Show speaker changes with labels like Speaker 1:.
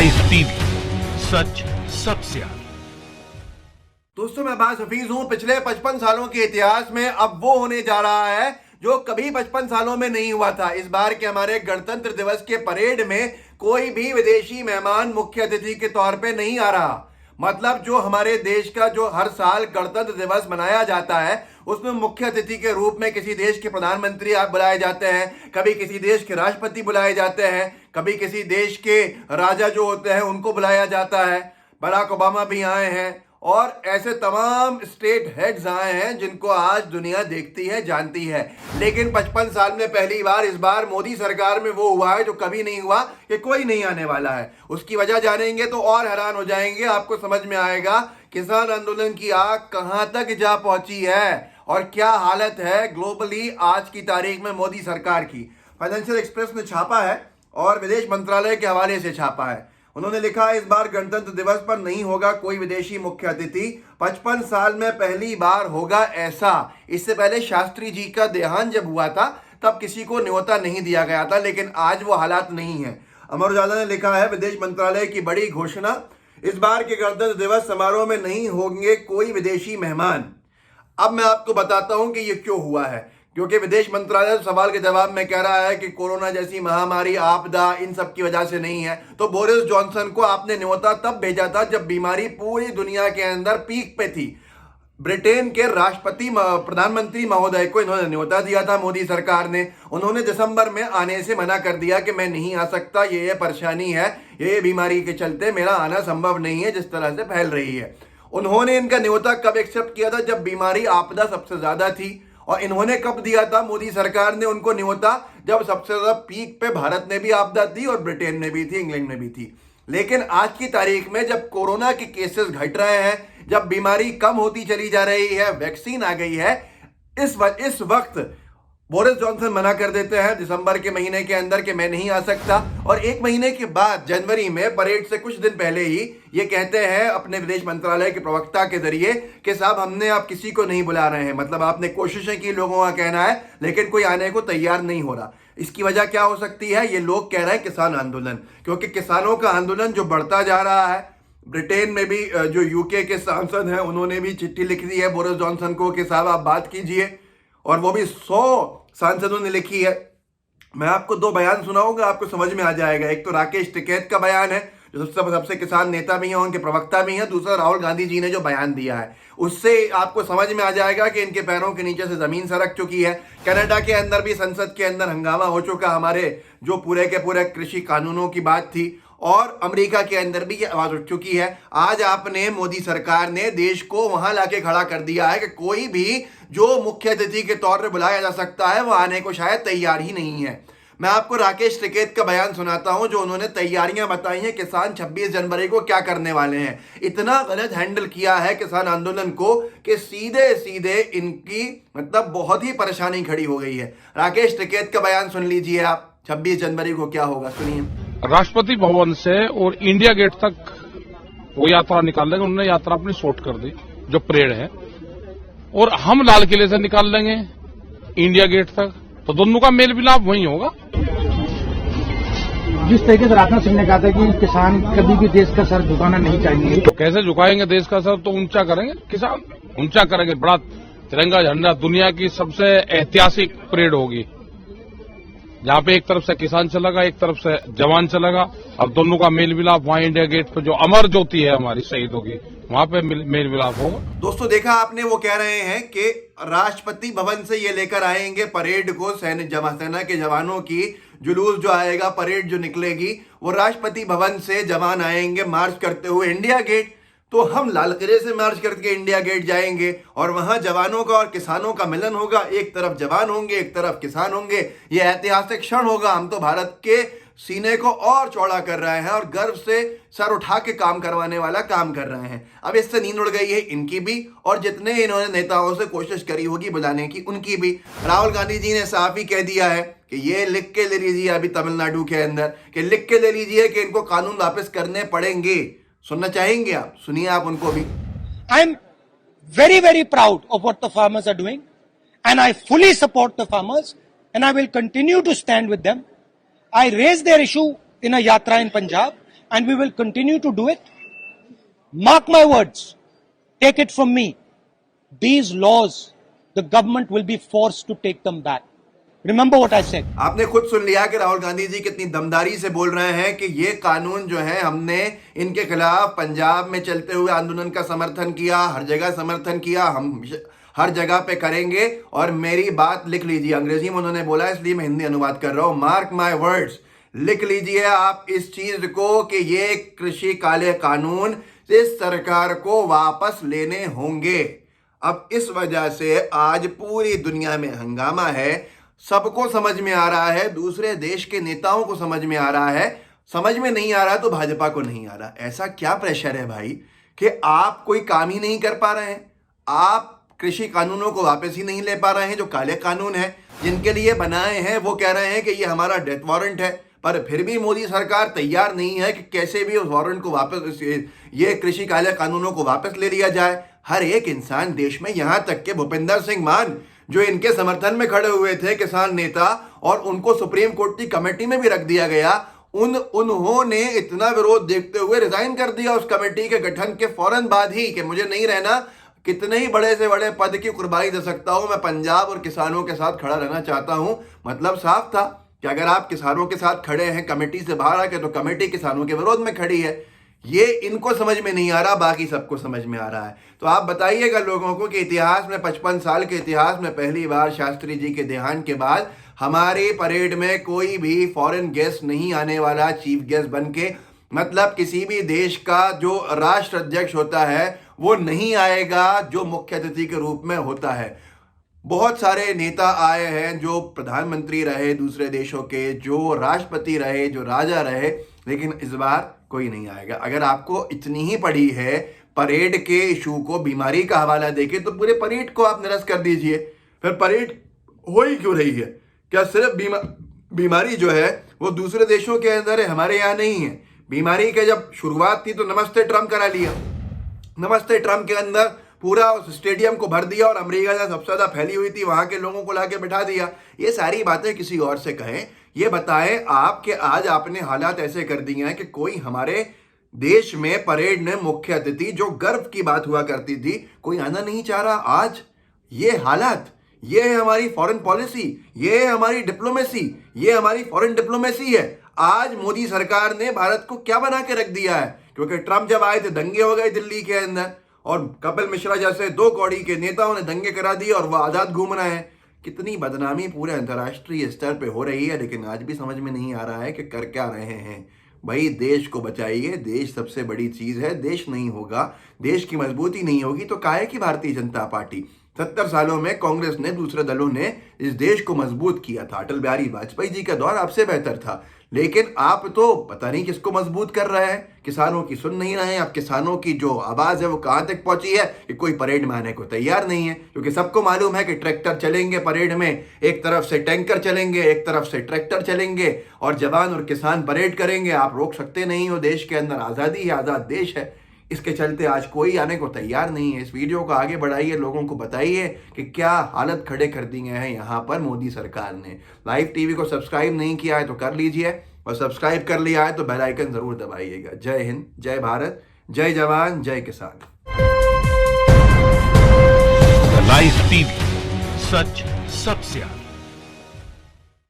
Speaker 1: Live TV, सच सबसे आगे।
Speaker 2: दोस्तों, मैं अब्बास हफीज हूं। पिछले 55 सालों के इतिहास में अब वो होने जा रहा है जो कभी 55 सालों में नहीं हुआ था। इस बार के हमारे गणतंत्र दिवस के परेड में कोई भी विदेशी मेहमान मुख्य अतिथि के तौर पे नहीं आ रहा। मतलब जो हमारे देश का जो हर साल गणतंत्र दिवस मनाया जाता है उसमें मुख्य अतिथि के रूप में किसी देश के प्रधानमंत्री आप बुलाए जाते हैं, कभी किसी देश के राष्ट्रपति बुलाए जाते हैं, कभी किसी देश के राजा जो होते हैं उनको बुलाया जाता है। बराक ओबामा भी आए हैं और ऐसे तमाम स्टेट हेड्स आए हैं जिनको आज दुनिया देखती है, जानती है। लेकिन 55 साल में पहली बार इस बार मोदी सरकार में वो हुआ है जो कभी नहीं हुआ कि कोई नहीं आने वाला है। उसकी वजह जानेंगे तो और हैरान हो जाएंगे। आपको समझ में आएगा किसान आंदोलन की आग कहां तक जा पहुंची है और क्या हालत है ग्लोबली आज की तारीख में मोदी सरकार की। फाइनेंशियल एक्सप्रेस ने छापा है और विदेश मंत्रालय के हवाले से छापा है। उन्होंने लिखा है, इस बार गणतंत्र दिवस पर नहीं होगा कोई विदेशी मुख्य अतिथि। 55 साल में पहली बार होगा ऐसा। इससे पहले शास्त्री जी का देहांत जब हुआ था तब किसी को न्योता नहीं दिया गया था, लेकिन आज वो हालात नहीं है। अमर उजाला ने लिखा है, विदेश मंत्रालय की बड़ी घोषणा, इस बार के गणतंत्र दिवस समारोह में नहीं होंगे कोई विदेशी मेहमान। अब मैं आपको बताता हूं कि ये क्यों हुआ है। क्योंकि विदेश मंत्रालय सवाल के जवाब में कह रहा है कि कोरोना जैसी महामारी, आपदा, इन सब की वजह से नहीं है। तो बोरिस जॉनसन को आपने न्योता तब भेजा था जब बीमारी पूरी दुनिया के अंदर पीक पे थी। ब्रिटेन के राष्ट्रपति प्रधानमंत्री महोदय को इन्होंने न्योता दिया था मोदी सरकार ने। उन्होंने दिसंबर में आने से मना कर दिया कि मैं नहीं आ सकता, ये परेशानी है, ये बीमारी के चलते मेरा आना संभव नहीं है जिस तरह से फैल रही है। उन्होंने इनका न्योता कब एक्सेप्ट किया था? जब बीमारी, आपदा सबसे ज्यादा थी। और इन्होंने कब दिया था मोदी सरकार ने उनको न्योता? जब सबसे ज्यादा पीक पे भारत ने भी आपदा थी और ब्रिटेन में भी थी, इंग्लैंड में भी थी। लेकिन आज की तारीख में जब कोरोना के केसेस घट रहे हैं, जब बीमारी कम होती चली जा रही है, वैक्सीन आ गई है, इस वक्त बोरिस जॉनसन मना कर देते हैं दिसंबर के महीने के अंदर कि मैं नहीं आ सकता। और एक महीने के बाद जनवरी में परेड से कुछ दिन पहले ही ये कहते हैं अपने विदेश मंत्रालय के प्रवक्ता के जरिए कि साहब हमने आप किसी को नहीं बुला रहे हैं। मतलब आपने कोशिशें की, लोगों का कहना है, लेकिन कोई आने को तैयार नहीं हो रहा। इसकी वजह क्या हो सकती है? ये लोग कह रहे हैं किसान आंदोलन, क्योंकि किसानों का आंदोलन जो बढ़ता जा रहा है। ब्रिटेन में भी जो यूके के सांसद हैं उन्होंने भी चिट्ठी लिख दी है बोरिस जॉनसन को कि साहब आप बात कीजिए, और वो भी 100 सांसदों ने लिखी है। मैं आपको 2 बयान सुनाऊंगा, आपको समझ में आ जाएगा। एक तो राकेश टिकैत का बयान है जो सबसे किसान नेता भी हैं, उनके प्रवक्ता भी हैं। दूसरा राहुल गांधी जी ने जो बयान दिया है उससे आपको समझ में आ जाएगा कि इनके पैरों के नीचे से जमीन सरक चुकी है। कनाडा के अंदर भी संसद के अंदर हंगामा हो चुका हमारे जो पूरे के पूरे कृषि कानूनों की बात थी, और अमेरिका के अंदर भी ये आवाज उठ चुकी है। आज आपने मोदी सरकार ने देश को वहां लाके खड़ा कर दिया है कि कोई भी जो मुख्य अतिथि के तौर पर बुलाया जा सकता है वो आने को शायद तैयार ही नहीं है। मैं आपको राकेश टिकैत का बयान सुनाता हूं जो उन्होंने तैयारियां बताई हैं किसान 26 जनवरी को क्या करने वाले हैं। इतना गलत हैंडल किया है किसान आंदोलन को कि सीधे सीधे इनकी मतलब बहुत ही परेशानी खड़ी हो गई है। राकेश टिकैत का बयान सुन लीजिए आप, 26 जनवरी को क्या होगा, सुनिए।
Speaker 3: राष्ट्रपति भवन से और इंडिया गेट तक वो यात्रा निकाल लेंगे। उन्होंने यात्रा अपनी शॉर्ट कर दी जो परेड है, और हम लाल किले से निकाल लेंगे इंडिया गेट तक। तो दोनों का मेल मिलाप वहीं होगा।
Speaker 4: जिस तरीके से राजनाथ सिंह ने कहा था कि किसान कभी भी देश का सर झुकाना नहीं चाहिए,
Speaker 3: तो कैसे झुकाएंगे देश का सर? तो ऊंचा करेंगे, किसान ऊंचा करेंगे, बड़ा तिरंगा झंडा, दुनिया की सबसे ऐतिहासिक परेड होगी जहां पे एक तरफ से किसान चलेगा, एक तरफ से जवान चलेगा। अब दोनों का मेल मिलाप वहां इंडिया गेट पे जो अमर ज्योति है हमारी शहीदों की, वहां पे मेल मिलाप होगा।
Speaker 2: दोस्तों देखा आपने, वो कह रहे हैं कि राष्ट्रपति भवन से ये लेकर आएंगे परेड को, सेना के जवानों की जुलूस जो आएगा, परेड जो निकलेगी, वो राष्ट्रपति भवन से जवान आएंगे मार्च करते हुए इंडिया गेट। तो हम लाल किले से मार्च करके इंडिया गेट जाएंगे और वहां जवानों का और किसानों का मिलन होगा। एक तरफ जवान होंगे, एक तरफ किसान होंगे। ये ऐतिहासिक क्षण होगा। हम तो भारत के सीने को और चौड़ा कर रहे हैं और गर्व से सर उठा के काम करवाने वाला काम कर रहे हैं। अब इससे नींद उड़ गई है इनकी भी, और जितने इन्होंने नेताओं से कोशिश करी होगी बुलाने की उनकी भी। राहुल गांधी जी ने साफ ही कह दिया है कि ये लिख के ले लीजिए अभी तमिलनाडु के अंदर, कि लिख के ले लीजिए कि इनको कानून वापस करने पड़ेंगे। सुनना चाहेंगे आप? सुनिए आप उनको भी।
Speaker 5: I am very proud of what the farmers are doing, and I fully support the farmers, and I will continue to stand with them. I raised their issue in a yatra in Punjab, and we will continue to do it. Mark my words, take it from me, these laws, the government will be forced to take them back. Remember what I said.
Speaker 2: आपने खुद सुन लिया कि राहुल गांधी जी कितनी दमदारी से बोल रहे हैं कि ये कानून जो है हमने इनके खिलाफ पंजाब में चलते हुए आंदोलन का समर्थन किया, हर जगह समर्थन किया, हम हर जगह पे करेंगे। और मेरी बात लिख लीजिए, अंग्रेजी में उन्होंने बोला इसलिए मैं हिंदी अनुवाद कर रहा हूं। मार्क माय वर्ड्स, लिख लीजिए आप इस चीज को कि ये कृषि काले कानून इस सरकार को वापस लेने होंगे। अब इस वजह से आज पूरी दुनिया में हंगामा है, सबको समझ में आ रहा है, दूसरे देश के नेताओं को समझ में आ रहा है, समझ में नहीं आ रहा तो भाजपा को नहीं आ रहा। ऐसा क्या प्रेशर है भाई कि आप कोई काम ही नहीं कर पा रहे हैं, आप कृषि कानूनों को वापस ही नहीं ले पा रहे हैं। जो काले कानून है जिनके लिए बनाए हैं वो कह रहे हैं कि ये हमारा डेथ वारंट है, पर फिर भी मोदी सरकार तैयार नहीं है कि कैसे भी उस वारंट को वापस, ये कृषि काले कानूनों को वापस ले लिया जाए। हर एक इंसान देश में, यहां तक के भूपिंदर सिंह मान जो इनके समर्थन में खड़े हुए थे, किसान नेता, और उनको सुप्रीम कोर्ट की कमेटी में भी रख दिया गया, उन्होंने इतना विरोध देखते हुए रिजाइन कर दिया उस कमेटी के गठन के फौरन बाद ही कि मुझे नहीं रहना, कितने ही बड़े से बड़े पद की कुर्बानी दे सकता हूं, मैं पंजाब और किसानों के साथ खड़ा रहना चाहता हूं। मतलब साफ था कि अगर आप किसानों के साथ खड़े हैं, कमेटी से बाहर आके, तो कमेटी किसानों के विरोध में खड़ी है। ये इनको समझ में नहीं आ रहा, बाकी सबको समझ में आ रहा है। तो आप बताइएगा लोगों को कि इतिहास में, 55 साल के इतिहास में पहली बार शास्त्री जी के देहांत के बाद हमारे परेड में कोई भी फॉरेन गेस्ट नहीं आने वाला चीफ गेस्ट बन के। मतलब किसी भी देश का जो राष्ट्र अध्यक्ष होता है वो नहीं आएगा जो मुख्य अतिथि के रूप में होता है। बहुत सारे नेता आए हैं जो प्रधानमंत्री रहे दूसरे देशों के, जो राष्ट्रपति रहे, जो राजा रहे, लेकिन इस बार कोई नहीं आएगा। अगर आपको इतनी ही पड़ी है परेड के इशू को बीमारी का हवाला देके, तो पूरे परेड को आप निरस्त कर दीजिए। फिर परेड हो ही क्यों रही है? क्या सिर्फ बीमारी जो है वो दूसरे देशों के अंदर है, हमारे यहाँ नहीं है? बीमारी के जब शुरुआत थी तो नमस्ते ट्रम्प करा लिया, नमस्ते ट्रम्प के अंदर पूरा उस स्टेडियम को भर दिया और अमेरिका जहाँ सबसे ज्यादा फैली हुई थी वहां के लोगों को लाके बिठा दिया। ये सारी बातें किसी और से कहें। ये बताएं आप कि आज आपने हालात ऐसे कर दिए हैं कि कोई हमारे देश में परेड में मुख्य अतिथि, जो गर्व की बात हुआ करती थी, कोई आना नहीं चाह रहा। आज ये हालात, ये है हमारी फॉरेन पॉलिसी, ये है हमारी डिप्लोमेसी, ये हमारी फॉरेन डिप्लोमेसी है। आज मोदी सरकार ने भारत को क्या बना के रख दिया है? क्योंकि ट्रंप जब आए थे दंगे हो गए दिल्ली के अंदर, और कपिल मिश्रा जैसे 2 कौड़ी के नेताओं ने दंगे करा दिए और वह आजाद घूम रहे हैं। कितनी बदनामी पूरे अंतर्राष्ट्रीय स्तर पे हो रही है, लेकिन आज भी समझ में नहीं आ रहा है कि कर क्या रहे हैं। भाई देश को बचाइए, देश सबसे बड़ी चीज है। देश नहीं होगा, देश की मजबूती नहीं होगी तो काहे की भारतीय जनता पार्टी? 70 सालों में कांग्रेस ने, दूसरे दलों ने इस देश को मजबूत किया था। अटल बिहारी वाजपेयी जी का दौर आपसे बेहतर था, लेकिन आप तो पता नहीं किसको मजबूत कर रहे हैं। किसानों की सुन नहीं रहे हैं। अब किसानों की जो आवाज है वो कहां तक पहुंची है कि कोई परेड में आने को तैयार नहीं है, क्योंकि सबको मालूम है कि ट्रैक्टर चलेंगे परेड में, एक तरफ से टैंकर चलेंगे, एक तरफ से ट्रैक्टर चलेंगे, और जवान और किसान परेड करेंगे। आप रोक सकते नहीं हो। देश के अंदर आजादी है, आजाद देश है। इसके चलते आज कोई आने को तैयार नहीं है। इस वीडियो को आगे बढ़ाइए, लोगों को बताइए कि क्या हालत खड़े कर दी हैं यहाँ पर मोदी सरकार ने। लाइव टीवी को सब्सक्राइब नहीं किया है तो कर लीजिए, और सब्सक्राइब कर लिया है तो बेल आइकन जरूर दबाइएगा। जय हिंद, जय भारत, जय जवान, जय किसान।
Speaker 1: लाइव टीवी, सच सबसे आगे।